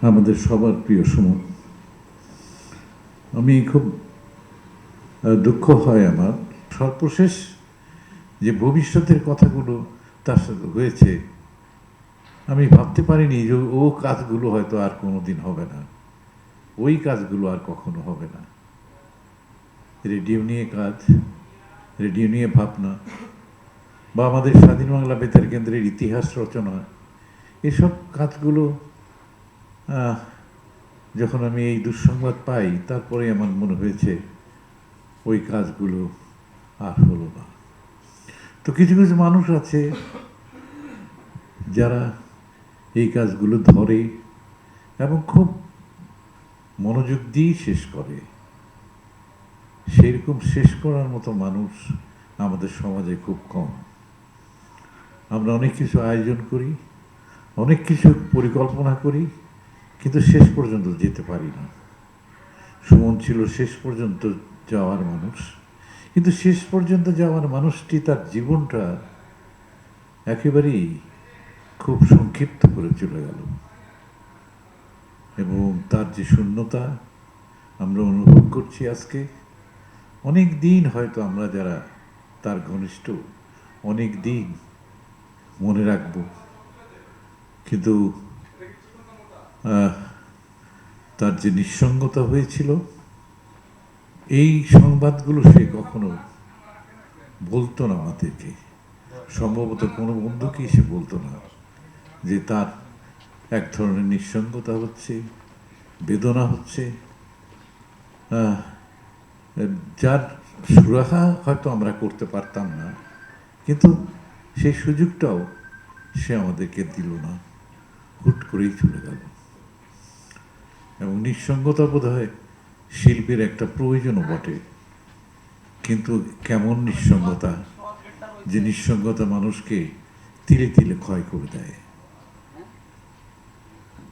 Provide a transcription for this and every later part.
আমাদের সবার প্রিয় সুমন, আমি খুব দুঃখ হয় আমার সর্বশেষ যে ভবিষ্যতের কথাগুলো তার সাথে হয়েছে। আমি ভাবতে পারিনি যে ও কাজগুলো হয়তো আর কোনো দিন হবে না, ওই কাজগুলো আর কখনো হবে না। রেডিও নিয়ে কাজ, রেডিও নিয়ে ভাবনা, বা আমাদের স্বাধীন বাংলা বেতার কেন্দ্রের ইতিহাস রচনা, এসব কাজগুলো যখন আমি এই দুঃসংবাদ পাই, তারপরে আমার মনে হয়েছে ওই কাজগুলো আর হলো না। তো কিছু কিছু মানুষ আছে যারা এই কাজগুলো ধরে এবং খুব মনোযোগ দিয়ে শেষ করে। সেরকম শেষ করার মতো মানুষ আমাদের সমাজে খুব কম। আমরা অনেক কিছু আয়োজন করি, অনেক কিছু পরিকল্পনা করি, কিন্তু শেষ পর্যন্ত যেতে পারি না। সুমন ছিল শেষ পর্যন্ত যাওয়ার মানুষ, কিন্তু শেষ পর্যন্ত যাওয়ার মানুষটি তার জীবনটা একেবারেই খুব সংক্ষিপ্ত করে চলে গেল, এবং তার যে শূন্যতা আমরা অনুভব করছি আজকে, অনেক দিন হয়তো আমরা যারা তার ঘনিষ্ঠ অনেক দিন মনে রাখব। কিন্তু তার যে নিঃসঙ্গতা হয়েছিল, এই সংবাদগুলো সে কখনো বলতো না আমাদেরকে। সম্ভবত কোনো বন্ধুকেই সে বলতো না যে তার এক ধরনের নিঃসঙ্গতা হচ্ছে, বেদনা হচ্ছে, যার সুরাহা হয়তো আমরা করতে পারতাম না, কিন্তু সেই সুযোগটাও সে আমাদেরকে দিল না, হুট করেই চলে গেল। এবং নিঃসঙ্গতা বোধ হয় শিল্পীর একটা প্রয়োজনও বটে, কিন্তু কেমন নিঃসঙ্গতা, যে নিঃসঙ্গতা মানুষকে তিলে তিলে ক্ষয় করে দেয়।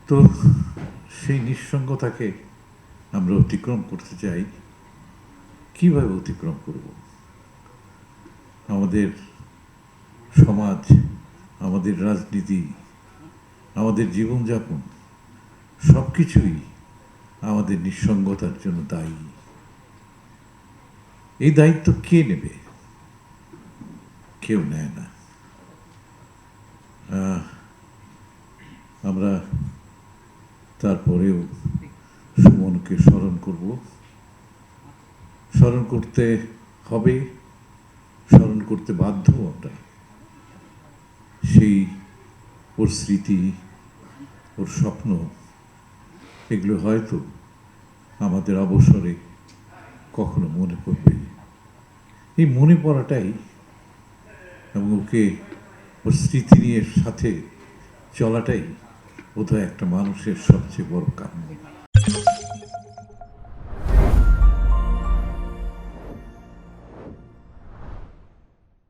তো সেই নিঃসঙ্গতাকে আমরা অতিক্রম করতে চাই। কিভাবে অতিক্রম করব? আমাদের সমাজ, আমাদের রাজনীতি, আমাদের জীবনযাপন, সব কিছুই আমাদের নিঃসঙ্গতার জন্য দায়ী। এই দায়িত্ব কে নেবে? কেউ নেয় না। আমরা তারপরেও সুমনকে স্মরণ করব, স্মরণ করতে হবে, স্মরণ করতে বাধ্য আমরা। সেই ওর স্মৃতি, ওর স্বপ্ন, এগুলো হয়তো আমাদের অবসরে কখনো মনে পড়বে। এই মনে পড়াটাই এবং ওকে ওর স্মৃতি নিয়ে সাথে চলাটাই বোধহয় একটা মানুষের সবচেয়ে বড় কাম্য।